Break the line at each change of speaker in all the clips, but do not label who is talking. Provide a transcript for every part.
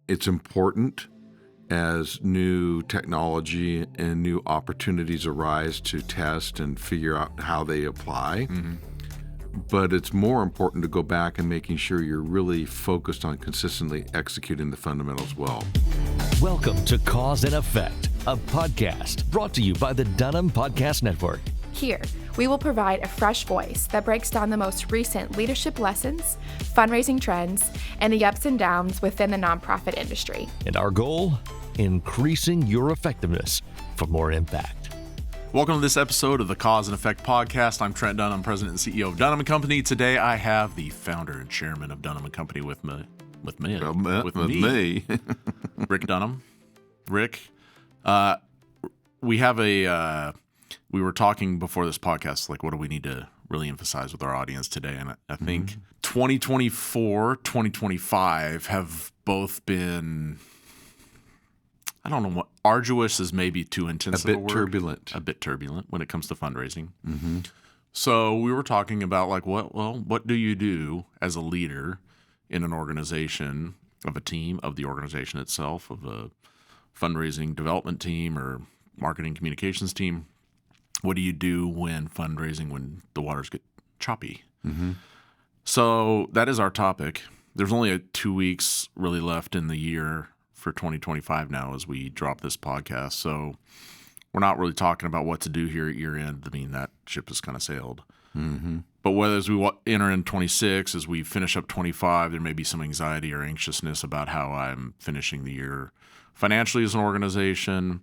it's important as new technology and new opportunities arise to test and figure out how they apply. But it's more important to go back and making sure you're really focused on consistently executing the fundamentals well.
Welcome to Cause and Effect, a podcast brought to you by the Dunham Podcast Network.
Here, we will provide a fresh voice that breaks down the most recent leadership lessons, fundraising trends, and the ups and downs within the nonprofit industry.
And our goal? Increasing your effectiveness for more impact.
Welcome to this episode of the Cause and Effect Podcast. I'm Trent Dunham, President and CEO of Dunham+Company. Today I have the founder and chairman of Dunham+Company with me. Rick Dunham. Rick, we were talking before this podcast, like what do we need to really emphasize with our audience today? And I think 2024, 2025 have both been, I don't know what, arduous is maybe too intense of a word. A bit turbulent when it comes to fundraising. So we were talking about like, what do you do as a leader in an organization, of a team, of the organization itself, of a fundraising development team or marketing communications team? What do you do when fundraising, when the waters get choppy? So that is our topic. There's only 2 weeks really left in the year for 2025 now as we drop this podcast. So we're not really talking about what to do here at year end. I mean, that ship has kind of sailed. But whether as we enter in 26, as we finish up 25, there may be some anxiety or anxiousness about how I'm finishing the year financially as an organization,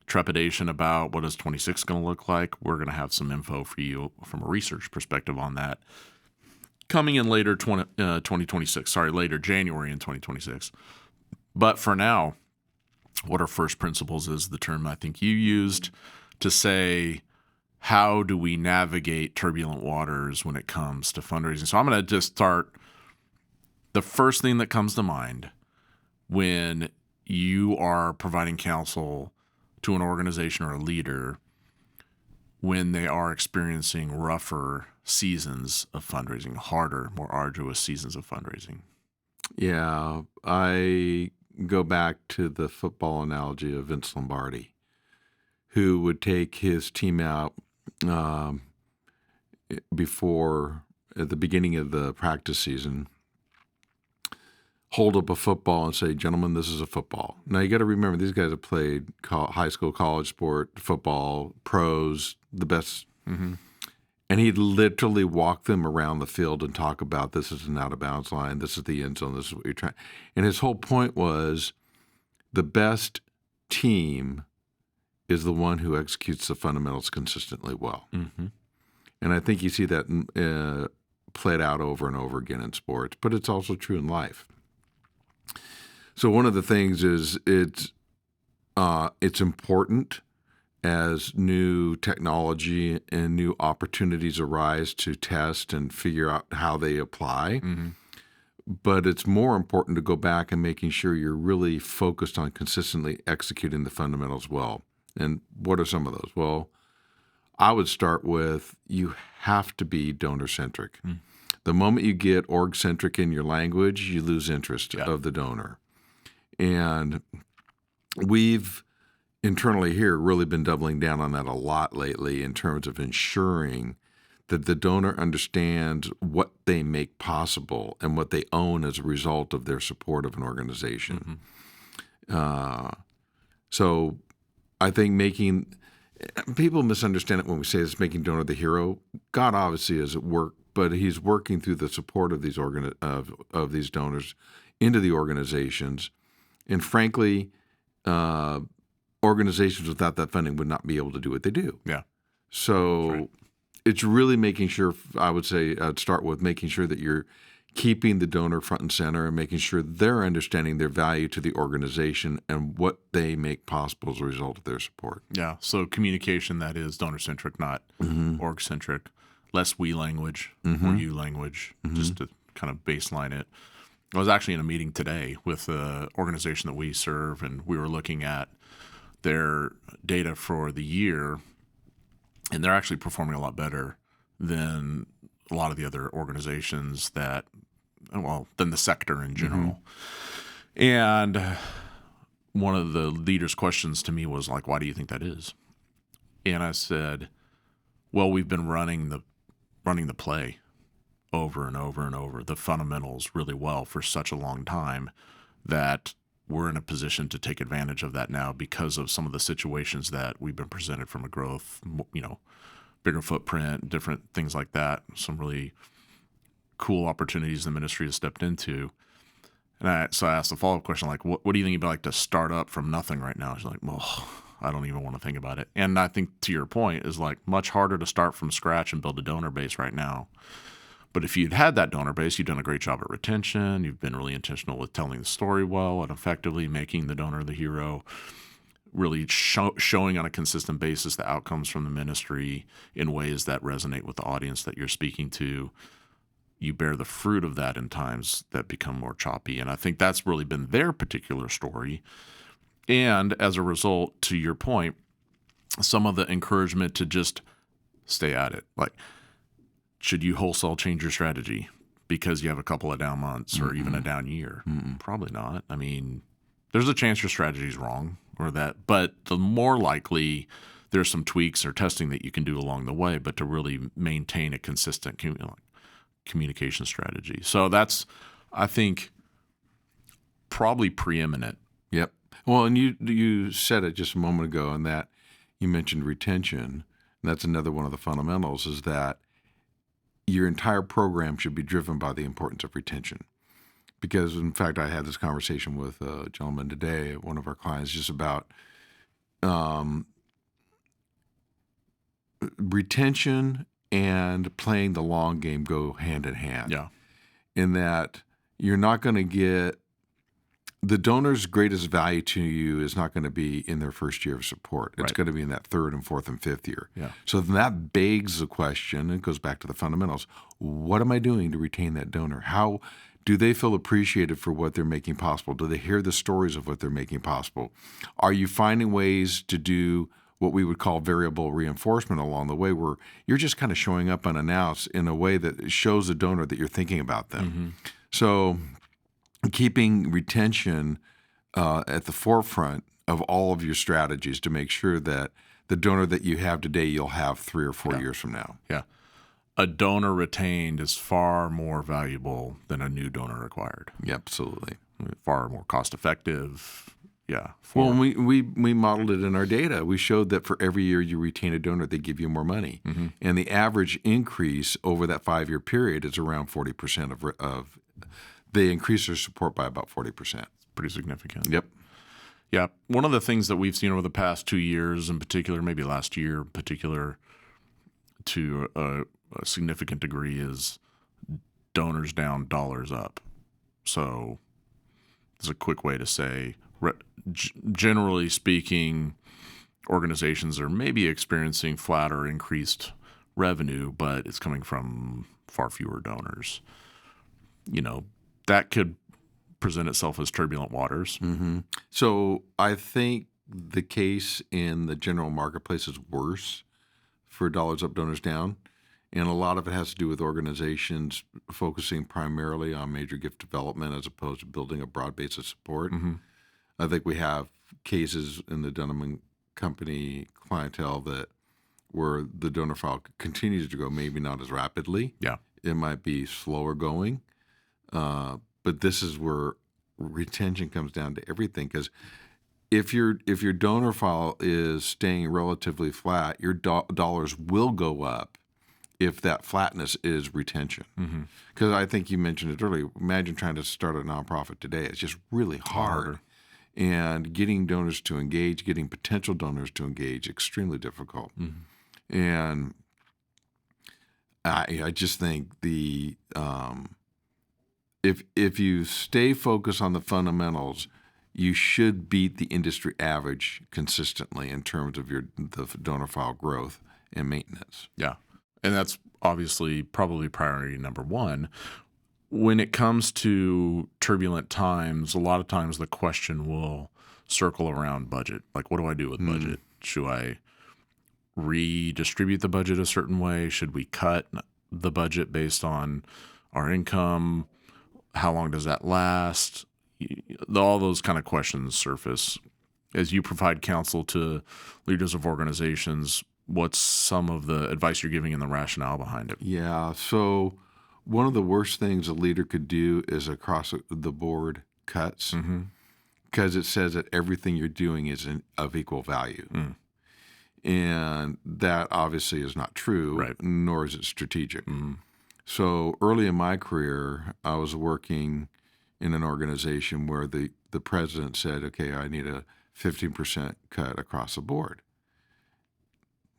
trepidation about what is 26 going to look like. We're going to have some info for you from a research perspective on that coming in later later January in 2026. But for now, what are first principles is the term I think you used to say, how do we navigate turbulent waters when it comes to fundraising? So I'm going to just start. The first thing that comes to mind when you are providing counsel to an organization or a leader when they are experiencing rougher seasons of fundraising, harder, more arduous seasons of fundraising.
Yeah, I go back to the football analogy of Vince Lombardi, who would take his team out at the beginning of the practice season, hold up a football and say, gentlemen, this is a football. Now, you got to remember, these guys have played high school, college sport, football, pros, the best. And he'd literally walk them around the field and talk about this is an out-of-bounds line, this is the end zone, this is what you're trying. And his whole point was the best team is the one who executes the fundamentals consistently well. And I think you see that played out over and over again in sports, but it's also true in life. So one of the things is it's important as new technology and new opportunities arise to test and figure out how they apply. But it's more important to go back and making sure you're really focused on consistently executing the fundamentals well. And what are some of those? Well, I would start with you have to be donor-centric. The moment you get org-centric in your language, you lose interest of the donor. And we've internally here really been doubling down on that a lot lately in terms of ensuring that the donor understands what they make possible and what they own as a result of their support of an organization. So I think people misunderstand it when we say this, making donor the hero. God obviously is at work, but he's working through the support of these of these donors into the organizations. And frankly, organizations without that funding would not be able to do what they do. So it's really making sure, I would say, I'd start with making sure that you're keeping the donor front and center and making sure they're understanding their value to the organization and what they make possible as a result of their support.
Yeah, so communication that is donor-centric, not org-centric, less we language, more you language, just to kind of baseline it. I was actually in a meeting today with an organization that we serve, and we were looking at their data for the year, and they're actually performing a lot better than a lot of the other organizations than the sector in general. And one of the leader's questions to me was like, why do you think that is? And I said, well, we've been running the play over and over and over, the fundamentals really well for such a long time that we're in a position to take advantage of that now because of some of the situations that we've been presented from a growth, bigger footprint, different things like that. Some really cool opportunities the ministry has stepped into. And so I asked the follow-up question, like, what do you think you'd like to start up from nothing right now? She's like, well, I don't even want to think about it. And I think to your point is like much harder to start from scratch and build a donor base right now. But if you'd had that donor base, you've done a great job at retention. You've been really intentional with telling the story well and effectively making the donor the hero, really showing on a consistent basis the outcomes from the ministry in ways that resonate with the audience that you're speaking to. You bear the fruit of that in times that become more choppy. And I think that's really been their particular story. And as a result, to your point, some of the encouragement to just stay at it. Like, should you wholesale change your strategy because you have a couple of down months or even a down year? Probably not. I mean, there's a chance your strategy is wrong or that, but the more likely there's some tweaks or testing that you can do along the way, but to really maintain a consistent communication strategy. So that's, I think, probably preeminent.
Yep. Well, and you said it just a moment ago, and that you mentioned retention. And that's another one of the fundamentals, is that your entire program should be driven by the importance of retention. Because, in fact, I had this conversation with a gentleman today, one of our clients, just about retention and playing the long game go hand in hand.
Yeah.
In that you're not going to get the donor's greatest value to you is not going to be in their first year of support. It's
Right.
going to be in that third and fourth and fifth year.
Yeah.
So then that begs the question, and it goes back to the fundamentals. What am I doing to retain that donor? How do they feel appreciated for what they're making possible? Do they hear the stories of what they're making possible? Are you finding ways to do what we would call variable reinforcement along the way, where you're just kind of showing up unannounced in a way that shows the donor that you're thinking about them? So keeping retention at the forefront of all of your strategies to make sure that the donor that you have today, you'll have 3 or 4 years from now.
Yeah. A donor retained is far more valuable than a new donor acquired.
Yeah, absolutely.
Far more cost effective. Yeah.
Well, we modeled it in our data. We showed that for every year you retain a donor, they give you more money. And the average increase over that 5-year period is around 40% of they increase their support by about 40%.
pretty significant.
Yep.
Yeah. One of the things that we've seen over the past 2 years in particular, maybe last year in particular, to a significant degree is donors down, dollars up. So it's a quick way to say, generally speaking, organizations are maybe experiencing flat or increased revenue, but it's coming from far fewer donors. You know, that could present itself as turbulent waters.
Mm-hmm. So I think the case in the general marketplace is worse for dollars up, donors down. And a lot of it has to do with organizations focusing primarily on major gift development as opposed to building a broad base of support.
Mm-hmm.
I think we have cases in the Dunham+Company clientele that where the donor file continues to grow, maybe not as rapidly.
Yeah.
It might be slower going. But this is where retention comes down to everything, because if your donor file is staying relatively flat, your dollars will go up if that flatness is retention. Because I think you mentioned it earlier. Imagine trying to start a nonprofit today. It's just really hard. And getting donors to engage, getting potential donors to engage, extremely difficult. And I just think if you stay focused on the fundamentals, you should beat the industry average consistently in terms of the donor file growth and maintenance.
Yeah. And that's obviously probably priority number one. When it comes to turbulent times, a lot of times the question will circle around budget. Like, what do I do with budget? Should I redistribute the budget a certain way? Should we cut the budget based on our income? How long does that last? all those kind of questions surface. As you provide counsel to leaders of organizations, what's some of the advice you're giving and the rationale behind it?
Yeah. So one of the worst things a leader could do is across the board cuts, because it says that everything you're doing is of equal value. And that obviously is not true,
Right.
nor is it strategic. So early in my career, I was working in an organization where the president said, okay, I need a 15% cut across the board.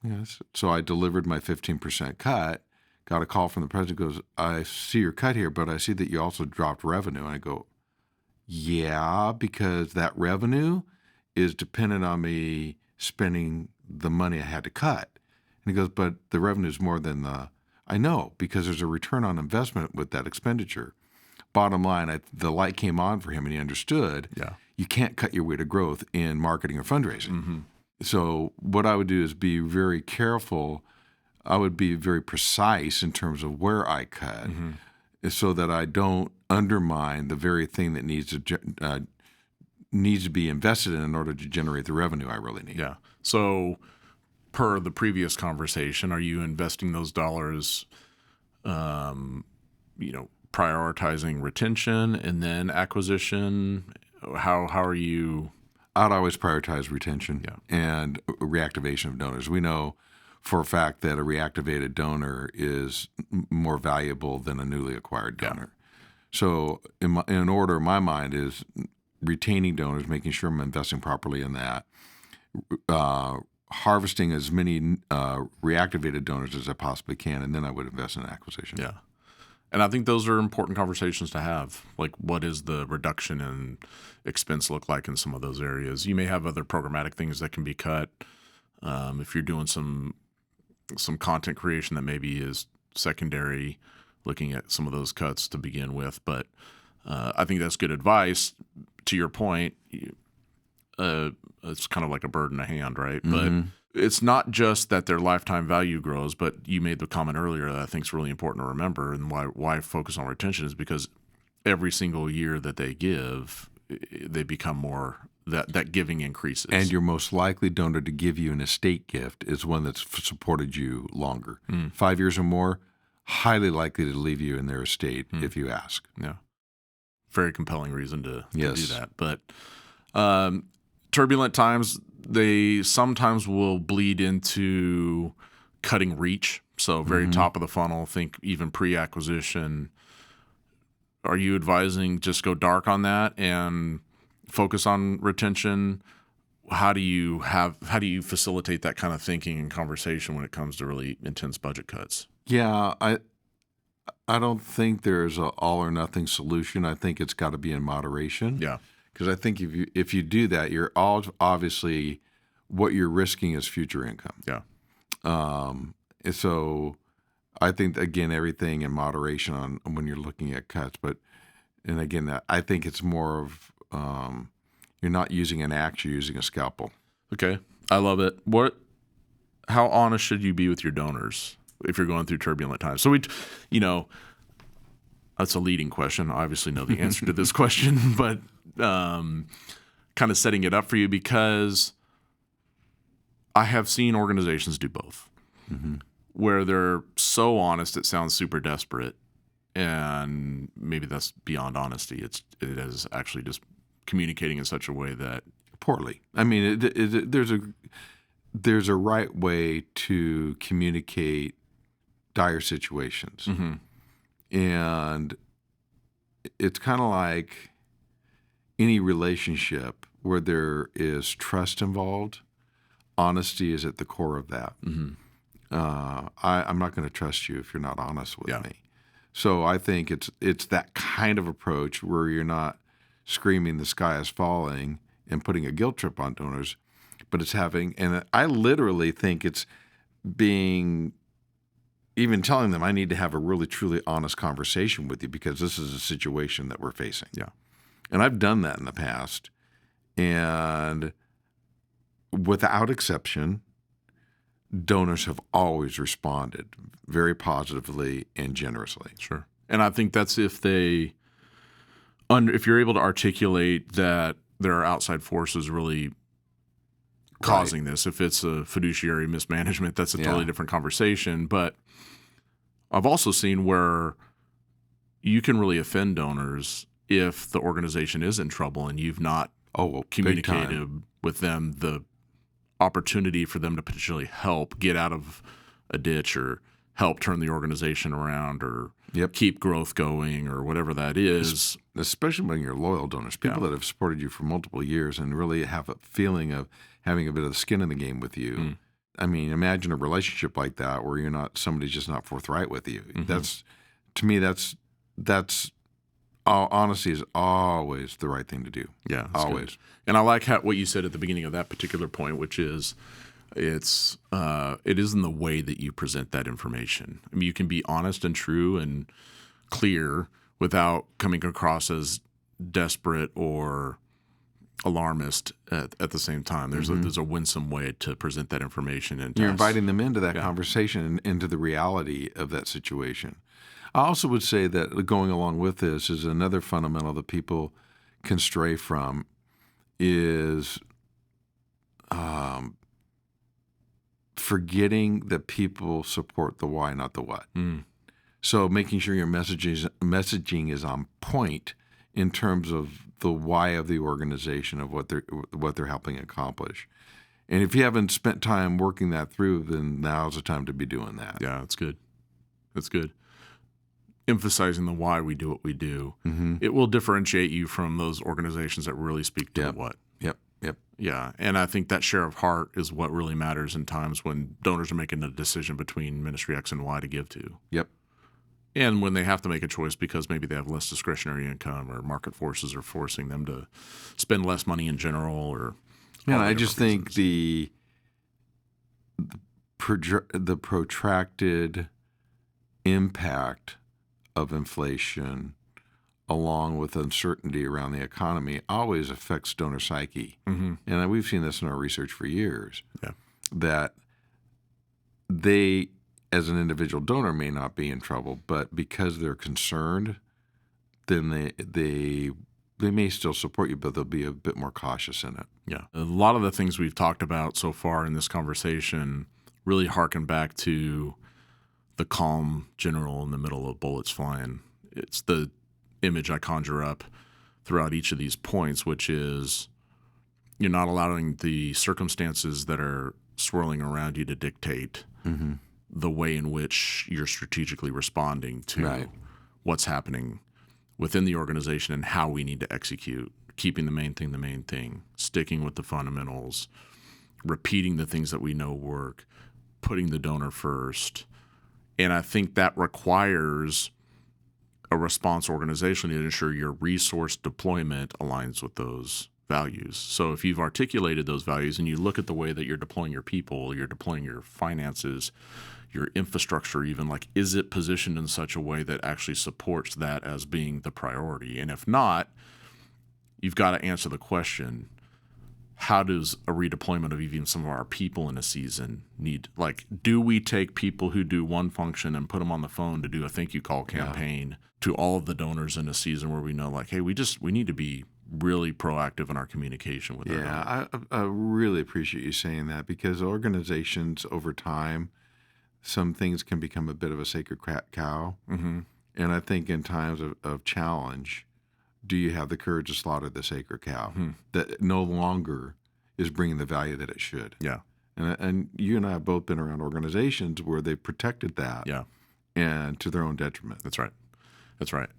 Yes. So I delivered my 15% cut, got a call from the president, goes, I see your cut here, but I see that you also dropped revenue. And I go, yeah, because that revenue is dependent on me spending the money I had to cut. And he goes, but the revenue is more than I know, because there's a return on investment with that expenditure. Bottom line, the light came on for him and he understood you can't cut your way to growth in marketing or fundraising. So what I would do is be very careful. I would be very precise in terms of where I cut so that I don't undermine the very thing that needs to be invested in order to generate the revenue I really need.
Yeah. So per the previous conversation, are you investing those dollars, prioritizing retention and then acquisition? How are you?
I'd always prioritize retention and reactivation of donors. We know for a fact that a reactivated donor is more valuable than a newly acquired donor. So in order, my mind is retaining donors, making sure I'm investing properly in that, harvesting as many reactivated donors as I possibly can, and then I would invest in acquisition.
Yeah. And I think those are important conversations to have. Like, what is the reduction in expense look like in some of those areas? You may have other programmatic things that can be cut. If you're doing some content creation that maybe is secondary, looking at some of those cuts to begin with. But I think that's good advice. To your point, it's kind of like a bird in a hand, right? But it's not just that their lifetime value grows, but you made the comment earlier that I think is really important to remember, and why focus on retention is because every single year that they give, they become more, that giving increases.
And your most likely donor to give you an estate gift is one that's supported you longer. 5 years or more, highly likely to leave you in their estate if you ask.
Yeah. Very compelling reason to do that. But turbulent times, they sometimes will bleed into cutting reach. So very top of the funnel, think even pre-acquisition. Are you advising just go dark on that and focus on retention? How do you facilitate that kind of thinking and conversation when it comes to really intense budget cuts?
Yeah, I don't think there's an all or nothing solution. I think it's got to be in moderation.
Yeah.
Because I think if you do that, you're obviously what you're risking is future income.
Yeah.
So I think, again, everything in moderation on when you're looking at cuts. And again, I think it's more of you're not using an axe, you're using a scalpel.
Okay. I love it. How honest should you be with your donors if you're going through turbulent times? So that's a leading question. I obviously know the answer to this question, but kind of setting it up for you, because I have seen organizations do both, where they're so honest it sounds super desperate, and maybe that's beyond honesty. It is actually just communicating in such a way that
poorly. I mean, there's a right way to communicate dire situations, and it's kind of like any relationship where there is trust involved. Honesty is at the core of that. I'm not going to trust you if you're not honest with me. So I think it's that kind of approach where you're not screaming the sky is falling and putting a guilt trip on donors, but it's and I literally think it's even telling them I need to have a really truly honest conversation with you because this is a situation that we're facing.
Yeah.
And I've done that in the past, and without exception, donors have always responded very positively and generously.
Sure. And I think that's if they if you're able to articulate that there are outside forces really causing this, if it's a fiduciary mismanagement, that's a totally different conversation. But I've also seen where you can really offend donors if the organization is in trouble and you've not communicated with them the opportunity for them to potentially help get out of a ditch or help turn the organization around or keep growth going or whatever that is.
Especially when you're loyal donors, people that have supported you for multiple years and really have a feeling of having a bit of the skin in the game with you. I mean, imagine a relationship like that where somebody's just not forthright with you. That's, to me, that's honesty is always the right thing to do.
Yeah,
always.
Good. And I like what you said at the beginning of that particular point, which is it is in the way that you present that information. I mean, you can be honest and true and clear without coming across as desperate or alarmist at the same time. There's a winsome way to present that information, and
you're inviting them into that conversation and into the reality of that situation. I also would say that going along with this is another fundamental that people can stray from is forgetting that people support the why, not the what. So making sure your messaging is on point in terms of the why of the organization, of what they're helping accomplish. And if you haven't spent time working that through, then now's the time to be doing that.
Yeah, that's good. That's good. Emphasizing the why we do what we do. It will differentiate you from those organizations that really speak to the what.
Yep.
Yeah, and I think that share of heart is what really matters in times when donors are making a decision between Ministry X and Y to give to.
Yep.
And when they have to make a choice because maybe they have less discretionary income or market forces are forcing them to spend less money in general or
I just think the protracted impact of inflation along with uncertainty around the economy always affects donor psyche. And we've seen this in our research for years, that they, as an individual donor, may not be in trouble, but because they're concerned, then they may still support you, but they'll be a bit more cautious in it.
Yeah. A lot of the things we've talked about so far in this conversation really harken back to the calm general in the middle of bullets flying. It's the image I conjure up throughout each of these points, which is you're not allowing the circumstances that are swirling around you to dictate the way in which you're strategically responding to what's happening within the organization and how we need to execute, keeping the main thing, sticking with the fundamentals, repeating the things that we know work, putting the donor first. And I think that requires a response organization to ensure your resource deployment aligns with those values. So if you've articulated those values and you look at the way that you're deploying your people, you're deploying your finances, your infrastructure even, like, is it positioned in such a way that actually supports that as being the priority? And if not, you've got to answer the question, how does a redeployment of even some of our people in a season need, like, do we take people who do one function and put them on the phone to do a thank you call campaign to all of the donors in a season where we know, like, hey, we need to be really proactive in our communication with our donors?
I really appreciate you saying that, because organizations over time, some things can become a bit of a sacred cow. And I think in times of challenge, do you have the courage to slaughter the sacred cow that no longer is bringing the value that it should?
Yeah.
And you and I have both been around organizations where they've protected that and to their own detriment.
That's right. That's right.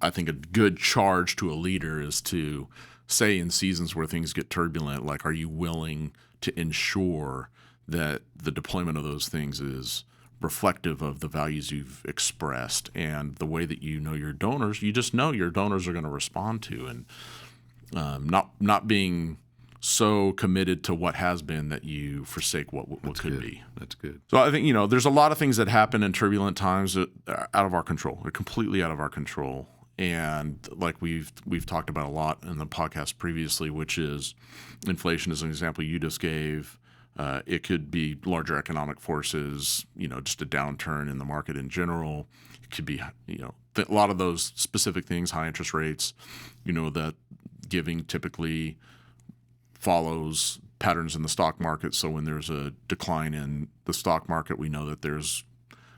I think a good charge to a leader is to say in seasons where things get turbulent, like, are you willing to ensure that the deployment of those things is reflective of the values you've expressed and the way that you know your donors, you just know your donors are going to respond to, and not being so committed to what has been that you forsake what could be.
That's good.
So I think, there's a lot of things that happen in turbulent times that are out of our control. They're completely out of our control. And like we've talked about a lot in the podcast previously, which is inflation is an example you just gave. It could be larger economic forces, just a downturn in the market in general. It could be, a lot of those specific things, high interest rates, that giving typically follows patterns in the stock market. So when there's a decline in the stock market, we know that there's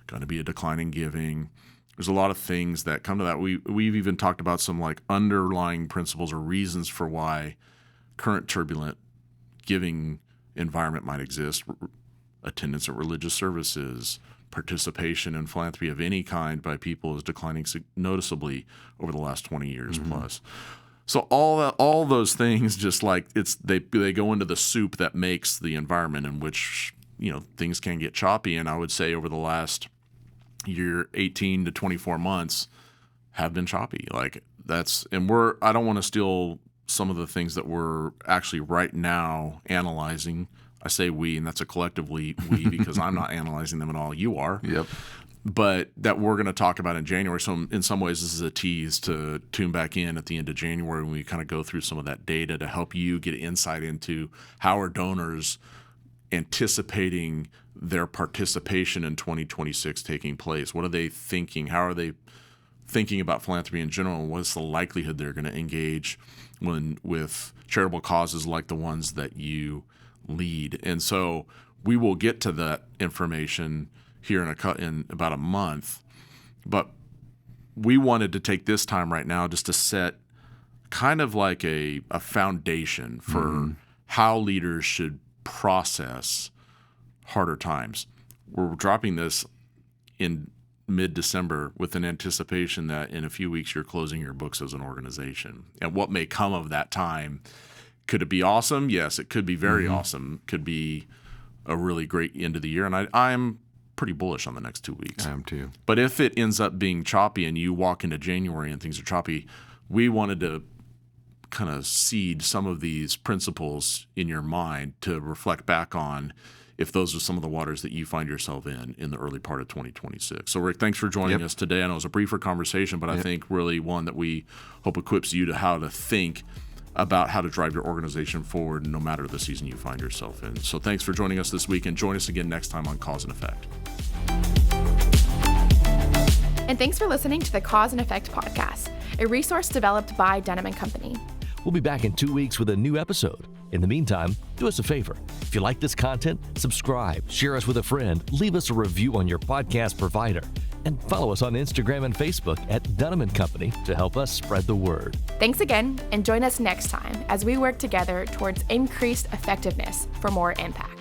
going to be a decline in giving. There's a lot of things that come to that. We've even talked about some like underlying principles or reasons for why current turbulent giving environment might exist. Attendance at religious services, participation in philanthropy of any kind by people is declining noticeably over the last 20 years plus. So all those things, just like they go into the soup that makes the environment in which things can get choppy. And I would say over the last year, 18 to 24 months have been choppy. Like I don't want to steal some of the things that we're actually right now analyzing. I say we, and that's a collectively we because I'm not analyzing them at all. You are.
Yep.
But that we're going to talk about in January. So in some ways, this is a tease to tune back in at the end of January when we kind of go through some of that data to help you get insight into how are donors anticipating their participation in 2026 taking place. What are they thinking? How are they thinking about philanthropy in general? What's the likelihood they're going to engage with charitable causes like the ones that you lead? And so we will get to that information here in about a month. But we wanted to take this time right now just to set kind of like a foundation for how leaders should process harder times. We're dropping this in mid-December with an anticipation that in a few weeks you're closing your books as an organization. And what may come of that time, could it be awesome? Yes, it could be very awesome. Could be a really great end of the year. And I'm pretty bullish on the next 2 weeks.
I am too.
But if it ends up being choppy and you walk into January and things are choppy, we wanted to kind of seed some of these principles in your mind to reflect back on if those are some of the waters that you find yourself in the early part of 2026. So Rick, thanks for joining us today. I know it was a briefer conversation, but I think really one that we hope equips you to how to think about how to drive your organization forward no matter the season you find yourself in. So thanks for joining us this week, and join us again next time on Cause and Effect.
And thanks for listening to the Cause and Effect Podcast, a resource developed by Dunham+Company.
We'll be back in 2 weeks with a new episode. In the meantime, do us a favor. If you like this content, subscribe, share us with a friend, leave us a review on your podcast provider, and follow us on Instagram and Facebook at Dunham+Company to help us spread the word.
Thanks again, and join us next time as we work together towards increased effectiveness for more impact.